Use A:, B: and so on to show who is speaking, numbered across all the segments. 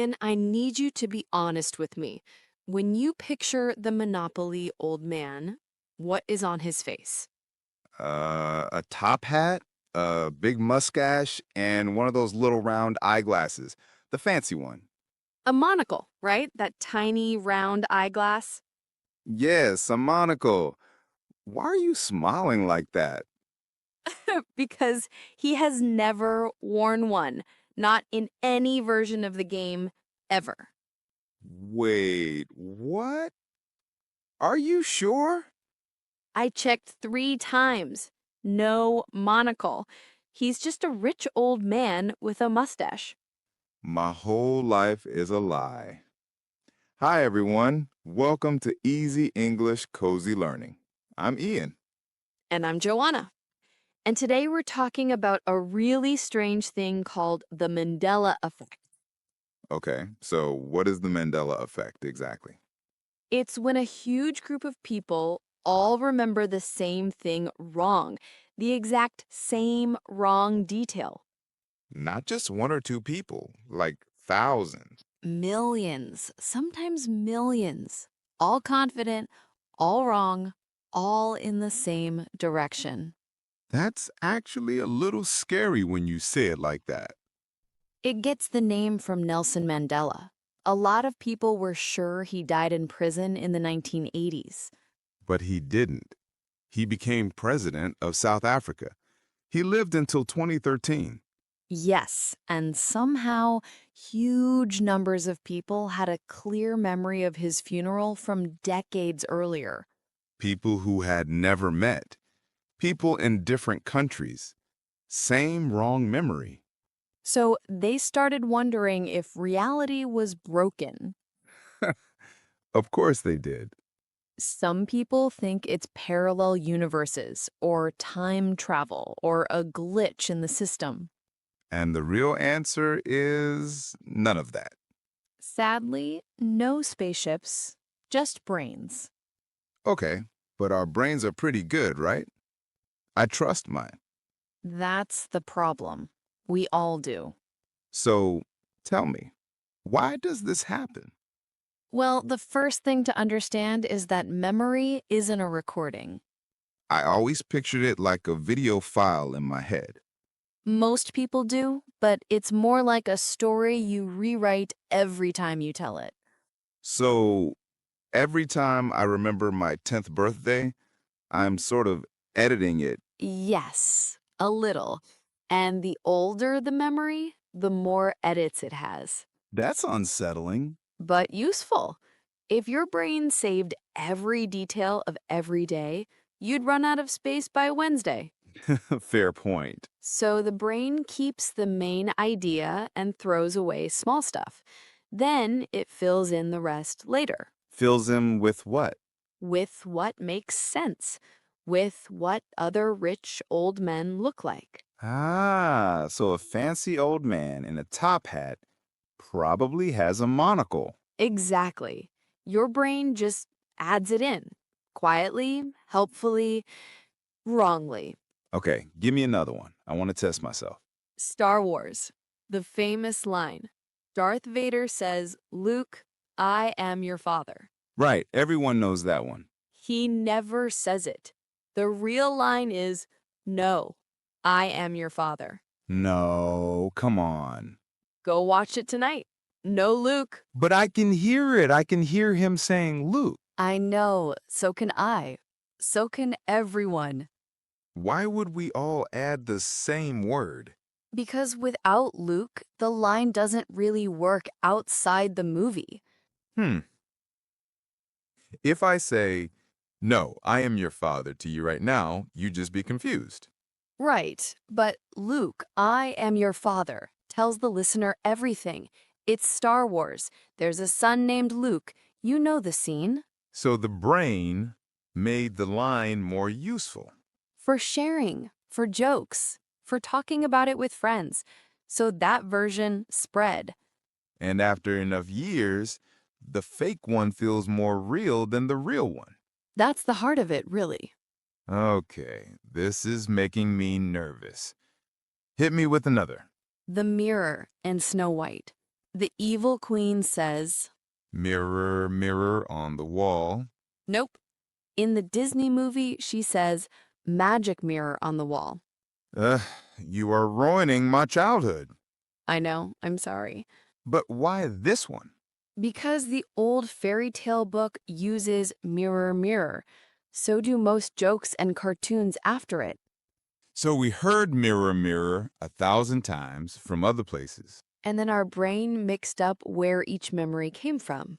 A: Ian, I need you to be honest with me. When you picture the Monopoly old man, what is on his face?
B: A top hat, a big mustache, and one of those little round eyeglasses. The fancy one.
A: A monocle, right? That tiny round eyeglass?
B: Yes, a monocle. Why are you smiling like that?
A: Because he has never worn one, not in any version of the game ever.
B: Wait, what? Are you sure?
A: I checked 3 times. No monocle. He's just a rich old man with a mustache.
B: My whole life is a lie. Hi, everyone. Welcome to Easy English Cozy Learning. I'm Ian.
A: And I'm Joanna. And today we're talking about a really strange thing called the Mandela Effect.
B: Okay, so what is the Mandela Effect exactly?
A: It's when a huge group of people all remember the same thing wrong, the exact same wrong detail.
B: Not just one or two people, like thousands.
A: Millions, sometimes millions, all confident, all wrong, all in the same direction.
B: That's actually a little scary when you say it like that.
A: It gets the name from Nelson Mandela. A lot of people were sure he died in prison in the 1980s.
B: But he didn't. He became president of South Africa. He lived until 2013.
A: Yes, and somehow huge numbers of people had a clear memory of his funeral from decades earlier.
B: People who had never met. People in different countries. Same wrong memory.
A: So they started wondering if reality was broken.
B: Of course they did.
A: Some people think it's parallel universes, or time travel, or a glitch in the system.
B: And the real answer is none of that.
A: Sadly, no spaceships, just brains.
B: Okay, but our brains are pretty good, right? I trust mine.
A: That's the problem. We all do.
B: So tell me, why does this happen?
A: Well, the first thing to understand is that memory isn't a recording.
B: I always pictured it like a video file in my head.
A: Most people do, but it's more like a story you rewrite every time you tell it.
B: So every time I remember my 10th birthday, I'm sort of editing it.
A: Yes, a little. And the older the memory, the more edits it has.
B: That's unsettling.
A: But useful. If your brain saved every detail of every day, you'd run out of space by Wednesday.
B: Fair point.
A: So the brain keeps the main idea and throws away small stuff. Then it fills in the rest later
B: Fills him with what?
A: with what makes sense, with what other rich old men look like.
B: Ah, so a fancy old man in a top hat probably has a monocle.
A: Exactly. Your brain just adds it in quietly, helpfully, wrongly.
B: Okay, give me another one. I want to test myself.
A: Star Wars, the famous line. Darth Vader says, Luke, I am your father.
B: Right, everyone knows that one.
A: He never says it. The real line is, no, I am your father.
B: No, come on.
A: Go watch it tonight. No, Luke.
B: But I can hear it. I can hear him saying Luke.
A: I know, so can I. So can everyone.
B: Why would we all add the same word?
A: Because without Luke, the line doesn't really work outside the movie.
B: Hmm. If I say, no, I am your father to you right now, you'd just be confused.
A: Right, but Luke, I am your father, tells the listener everything. It's Star Wars. There's a son named Luke. You know the scene.
B: So the brain made the line more useful.
A: For sharing, for jokes, for talking about it with friends. So that version spread.
B: And after enough years, the fake one feels more real than the real one.
A: That's the heart of it, really.
B: Okay, this is making me nervous. Hit me with another.
A: The mirror in Snow White. The evil queen says,
B: Mirror, mirror on the wall.
A: nope. In the Disney movie, she says, magic mirror on the wall.
B: Ugh, you are ruining my childhood.
A: I know, I'm sorry.
B: But why this one?
A: Because the old fairy tale book uses mirror, mirror. So do most jokes and cartoons after it.
B: So we heard mirror, mirror 1,000 times from other places.
A: And then our brain mixed up where each memory came from.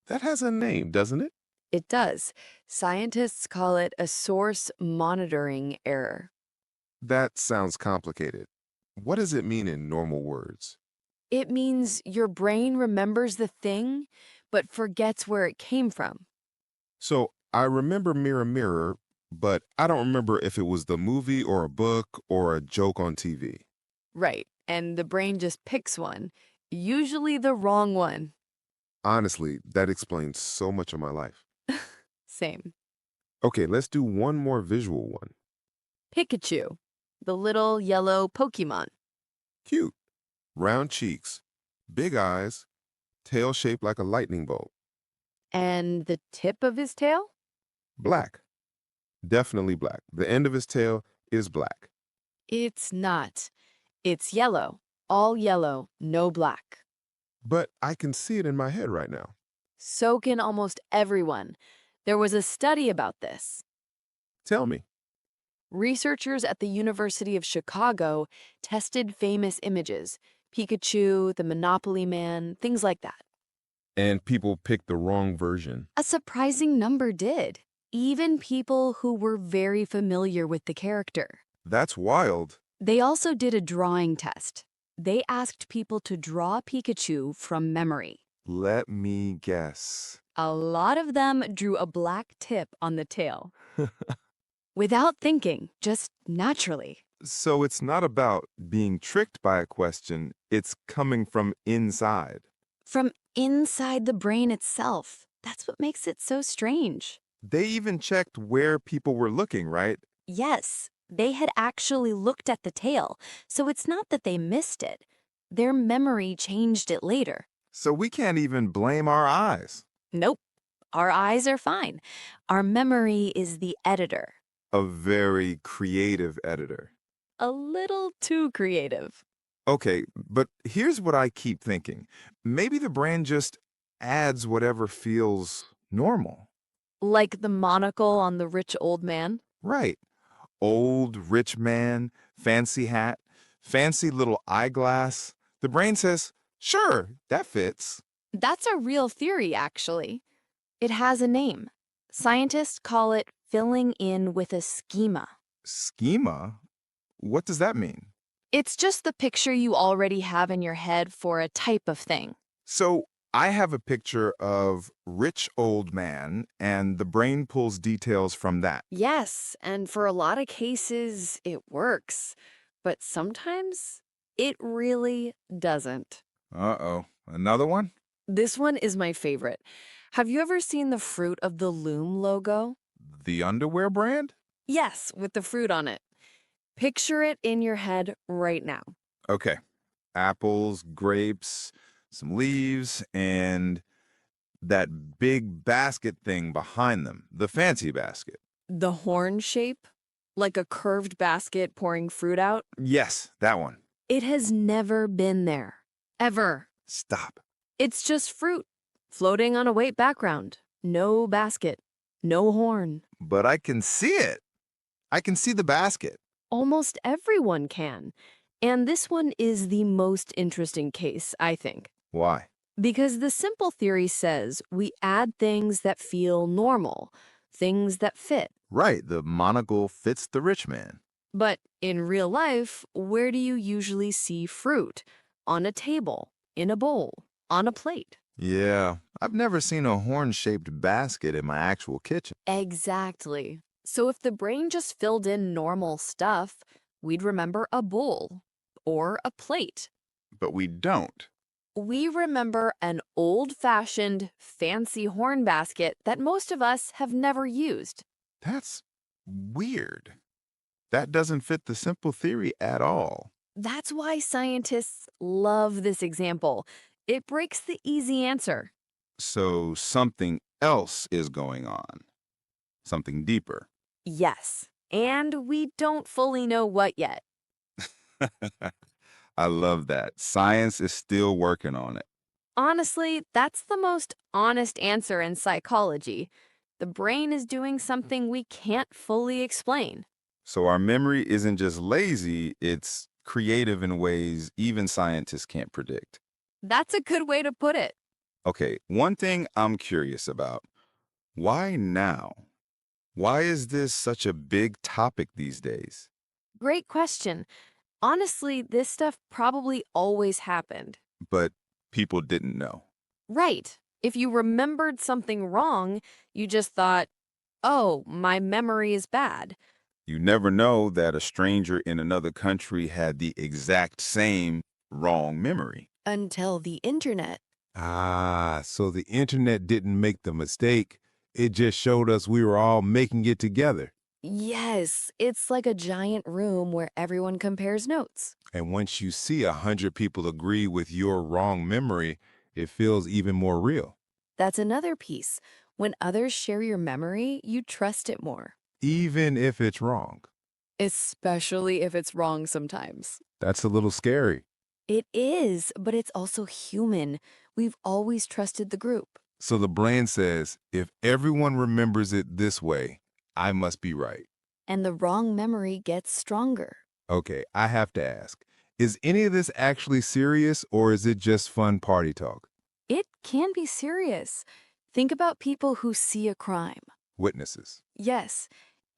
C: That has a name, doesn't it?
A: It does. Scientists call it a source monitoring error.
C: That sounds complicated. What does it mean in normal words?
A: It means your brain remembers the thing, but forgets where it came from.
C: So I remember Mirror Mirror, but I don't remember if it was the movie or a book or a joke on TV.
A: Right, and the brain just picks one, usually the wrong one.
C: Honestly, that explains so much of my life.
A: Same.
C: Okay, let's do one more visual one.
A: Pikachu, the little yellow Pokemon.
C: Cute. Round cheeks, big eyes, tail shaped like a lightning bolt.
A: And the tip of his tail?
C: Black. Definitely black. The end of his tail is black.
A: It's not. It's yellow. All yellow, no black.
C: But I can see it in my head right now.
A: So can almost everyone. There was a study about this.
C: Tell me.
A: Researchers at the University of Chicago tested famous images, Pikachu, the Monopoly Man, things like that.
C: And people picked the wrong version.
A: A surprising number did, even people who were very familiar with the character.
C: That's wild.
A: They also did a drawing test. They asked people to draw Pikachu from memory.
C: Let me guess.
A: A lot of them drew a black tip on the tail. Without thinking, just naturally.
B: So it's not about being tricked by a question, it's coming from inside.
A: From inside the brain itself. That's what makes it so strange.
B: They even checked where people were looking, right?
A: Yes, they had actually looked at the tail, so it's not that they missed it. Their memory changed it later.
B: So we can't even blame our eyes.
A: Nope, our eyes are fine. Our memory is the editor.
B: A very creative editor.
A: A little too creative.
B: Okay, but here's what I keep thinking. Maybe the brain just adds whatever feels normal.
A: Like the monocle on the rich old man.
B: Right. Old, rich man, fancy hat, fancy little eyeglass. The brain says, sure, that fits.
A: That's a real theory, actually. It has a name. Scientists call it filling in with a schema.
B: Schema? What does that mean?
A: It's just the picture you already have in your head for a type of thing.
B: So I have a picture of rich old man, and the brain pulls details from that.
A: Yes, and for a lot of cases, it works. But sometimes it really doesn't.
B: Uh-oh. Another one?
A: This one is my favorite. Have you ever seen the Fruit of the Loom logo?
B: The underwear brand?
A: Yes, with the fruit on it. Picture it in your head right now.
B: Okay. Apples, grapes, some leaves, and that big basket thing behind them, the fancy basket.
A: The horn shape, like a curved basket pouring fruit out.
B: Yes, that one.
A: It has never been there. Ever.
B: Stop.
A: It's just fruit, floating on a white background. No basket. No horn.
B: But I can see it. I can see the basket.
A: Almost everyone can. And this one is the most interesting case, I think.
B: Why?
A: Because the simple theory says we add things that feel normal, things that fit.
B: Right, the monocle fits the rich man.
A: But in real life, where do you usually see fruit? On a table, in a bowl, on a plate.
B: Yeah, I've never seen a horn-shaped basket in my actual kitchen.
A: Exactly. So if the brain just filled in normal stuff, we'd remember a bowl or a plate.
B: But we don't.
A: We remember an old-fashioned, fancy horn basket that most of us have never used.
B: That's weird. That doesn't fit the simple theory at all.
A: That's why scientists love this example. It breaks the easy answer.
B: So something else is going on, something deeper.
A: Yes, and we don't fully know what yet.
B: I love that. Science is still working on it.
A: Honestly, that's the most honest answer in psychology. The brain is doing something we can't fully explain.
B: So our memory isn't just lazy, it's creative in ways even scientists can't predict.
A: That's a good way to put it.
B: Okay, one thing I'm curious about. Why now? Why is this such a big topic these days?
A: Great question. Honestly, this stuff probably always happened.
B: But people didn't know.
A: Right. If you remembered something wrong, you just thought, oh, my memory is bad.
B: You never know that a stranger in another country had the exact same wrong memory.
A: Until the internet.
C: Ah, so the internet didn't make the mistake. It just showed us we were all making it together.
A: Yes, it's like a giant room where everyone compares notes.
C: And once you see 100 people agree with your wrong memory, it feels even more real.
A: That's another piece. When others share your memory, you trust it more.
C: Even if it's wrong.
A: Especially if it's wrong sometimes.
C: That's a little scary.
A: It is, but it's also human. We've always trusted the group.
C: So the brain says, if everyone remembers it this way, I must be right.
A: And the wrong memory gets stronger.
C: Okay, I have to ask, is any of this actually serious or is it just fun party talk?
A: It can be serious. Think about people who see a crime.
C: Witnesses.
A: Yes,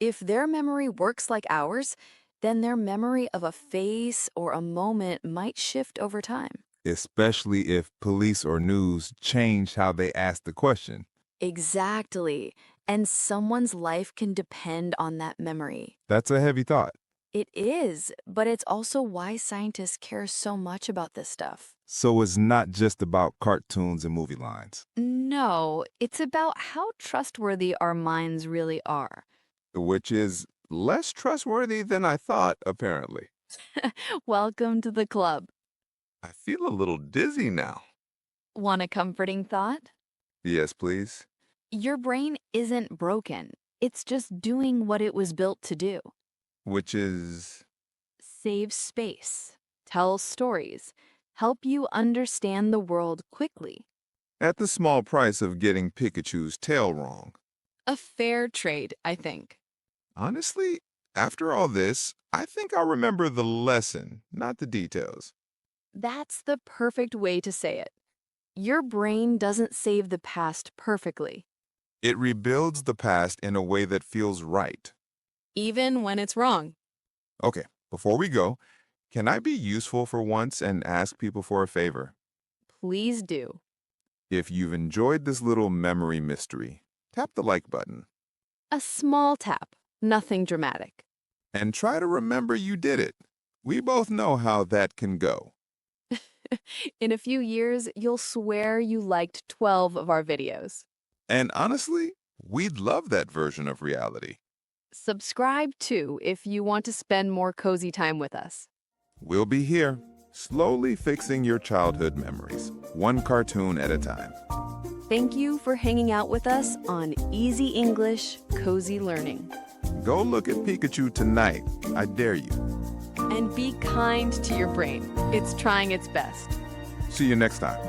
A: if their memory works like ours, then their memory of a face or a moment might shift over time.
C: Especially if police or news change how they ask the question.
A: Exactly. And someone's life can depend on that memory.
C: That's a heavy thought.
A: It is, but it's also why scientists care so much about this stuff.
C: So it's not just about cartoons and movie lines.
A: No, it's about how trustworthy our minds really are.
C: Which is less trustworthy than I thought, apparently.
A: Welcome to the club.
C: I feel a little dizzy now.
A: Want a comforting thought?
C: Yes, please.
A: Your brain isn't broken. It's just doing what it was built to do.
C: Which is...
A: Save space, tell stories, help you understand the world quickly.
C: at the small price of getting Pikachu's tail wrong.
A: A fair trade, I think.
C: Honestly, after all this, I think I'll remember the lesson, not the details.
A: That's the perfect way to say it. Your brain doesn't save the past perfectly,
C: It rebuilds the past in a way that feels right.
A: even when it's wrong.
C: Okay, before we go, can I be useful for once and ask people for a favor?
A: Please do.
C: If you've enjoyed this little memory mystery, tap the like button
A: A small tap, nothing dramatic.
C: and try to remember you did it. We both know how that can go.
A: In a few years, you'll swear you liked 12 of our videos.
C: And honestly, we'd love that version of reality.
A: Subscribe too if you want to spend more cozy time with us.
C: We'll be here, slowly fixing your childhood memories, one cartoon at a time.
A: Thank you for hanging out with us on Easy English, Cozy Learning.
C: Go look at Pikachu tonight. I dare you.
A: And be kind to your brain. It's trying its best.
C: See you next time.